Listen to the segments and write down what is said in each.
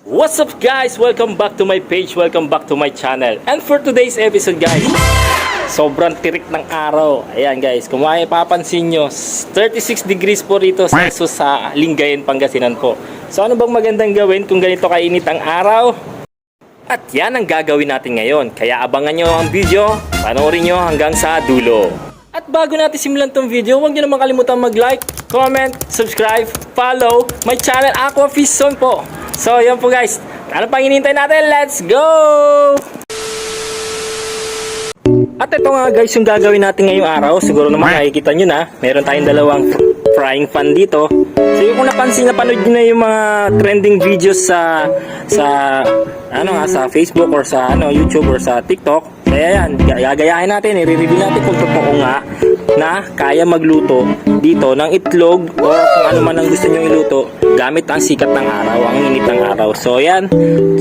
What's up guys? Welcome back to my page, welcome back to my channel. And for today's episode guys, sobrang tirik ng araw. Ayan guys, kung mapapansin nyo, 36 degrees po rito Celsius sa Lingayen, Pangasinan po. So ano bang magandang gawin kung ganito kainit ang araw? At yan ang gagawin natin ngayon. Kaya abangan nyo ang video, panoorin nyo hanggang sa dulo. At bago natin simulan tong video, huwag nyo naman kalimutan mag-like, comment, subscribe, follow my channel Aquafish Zone po. So, yan po guys. Ano pang hinihintay natin? Let's go! At ito nga guys yung gagawin natin ngayong araw. Siguro naman nakikita nyo na. Meron tayong dalawang frying pan dito. So, yung kung napansin, napanood nyo na yung mga trending videos sa Facebook or sa YouTube or sa TikTok. Kaya yan, gagayahin natin, i-review natin kung totoo nga na kaya magluto dito ng itlog o kung ano man ang gusto nyo iluto gamit ang sikat ng araw, ang init ng araw. So yan,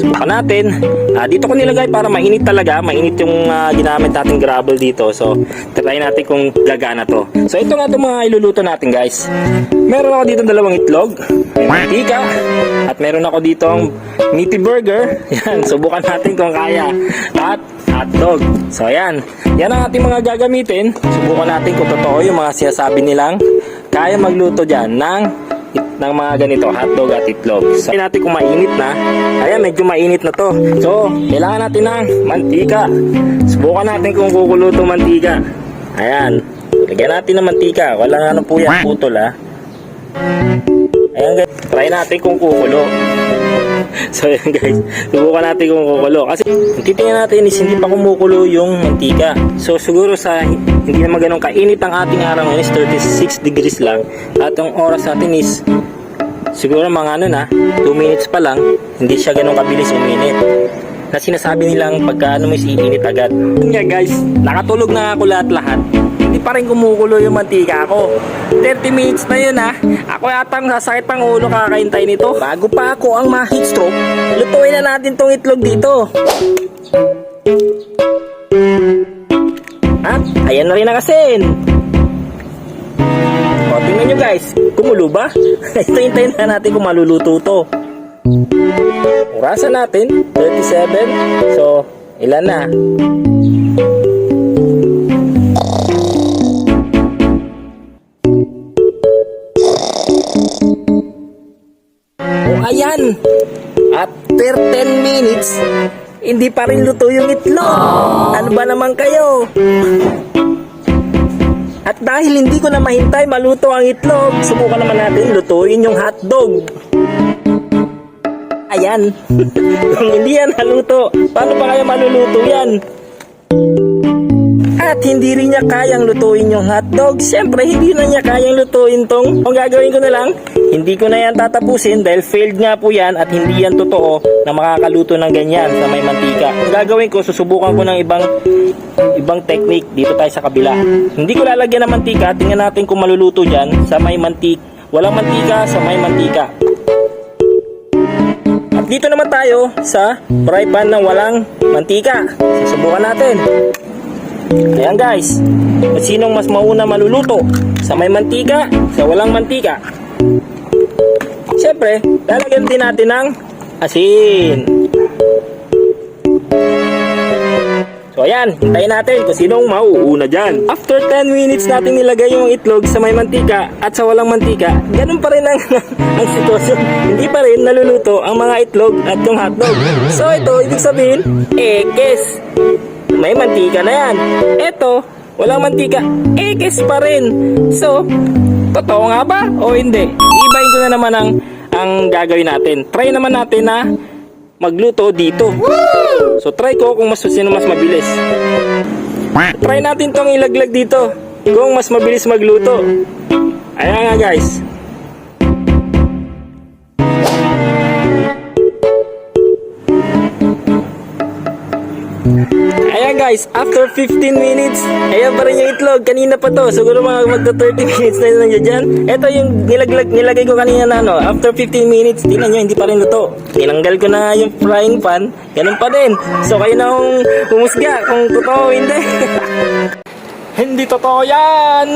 subukan natin. Dito ko nilagay para mainit talaga, mainit yung ginamit natin gravel dito. So try natin kung gagana to. So ito nga itong mga iluluto natin guys. Meron ako dito dalawang itlog, may mantika, at meron ako dito ang meaty burger. Yan, subukan natin kung kaya. At hotdog. So ayan, yan ang ating mga gagamitin. Subukan natin kung totoo yung mga sinasabi nilang kaya magluto dyan ng mga ganito, hotdog at itlog. So natin kung mainit na. Ayan, medyo mainit na to. So kailangan natin ng mantika. Subukan natin kung kukulo itong mantika. Ayan, lagyan natin ng mantika. Walang ano po yan, putol ha. Ayan guys, try natin kung kukulo. So ayan guys, subukan natin kung kukulo. Kasi titingnan natin is hindi pa kumukulo yung mantika. So siguro sa hindi naman ganun kainit ang ating araw ngayon is 36 degrees lang. At ang oras natin is siguro mga 2 minutes pa lang. Hindi siya ganun kabilis uminit na sinasabi nilang pagka is iinit agad. Nga guys, nakatulog na ako lahat-lahat. Hindi pa rin kumukulo yung mantika ko. 30 minutes na yun ha. Ako yatang sasakit pang ulo kakahintay nito. Bago pa ako ang ma-heat stroke, lutuin na natin tong itlog dito. At ayan na rin ang asin. O tingnan nyo guys, kumulo ba? Ito hintayin na natin kung maluluto to. Orasan natin 37. So ilan na? Ayan, after 10 minutes hindi pa rin luto yung itlog. Ano ba naman kayo? At dahil hindi ko na mahintay maluto ang itlog, subukan naman natin lutuin yung hotdog. Ayan. Kung hindi yan naluto, paano pa kaya maluluto yan? At hindi rin niya kayang lutuin yung hotdog. Siyempre, hindi na niya kayang lutuin tong. Ang gagawin ko na lang, hindi ko na yan tatapusin dahil failed nga po yan at hindi yan totoo na makakaluto ng ganyan sa may mantika. Ang gagawin ko, susubukan ko ng ibang technique dito tayo sa kabila. Hindi ko lalagyan ng mantika. Tingnan natin kung maluluto dyan sa may mantika. Walang mantika sa may mantika. At dito naman tayo sa fry pan ng walang mantika. Susubukan natin. Ayan guys, sinong mas mauna maluluto? Sa may mantika, sa walang mantika? Siyempre, lalagyan din natin ng asin. So ayan, hintayin natin kung sinong mauuna dyan. After 10 minutes natin nilagay yung itlog sa may mantika at sa walang mantika, ganun pa rin ang sitwasyon. Hindi pa rin naluluto ang mga itlog at yung hotdog. So ito, ibig sabihin, ekes. May mantika na yan. Eto, walang mantika, ekes pa rin. So, totoo nga ba o hindi? Iibahin ko na naman ang gagawin natin. Try naman natin na magluto dito. So try ko kung sino mas mabilis. Try natin tong ilaglag dito kung mas mabilis magluto. Ayan nga guys. Ayan guys, after 15 minutes, ayan pa rin yung itlog. Kanina pa to, siguro magto 30 minutes na yun nandiyan dyan. Ito yung nilagay ko kanina na after 15 minutes, tingnan nyo, hindi pa rin luto. Tinanggal ko na yung frying pan, ganun pa din. So kayo na kung humusga kung totoo o hindi. Hindi totoo yan.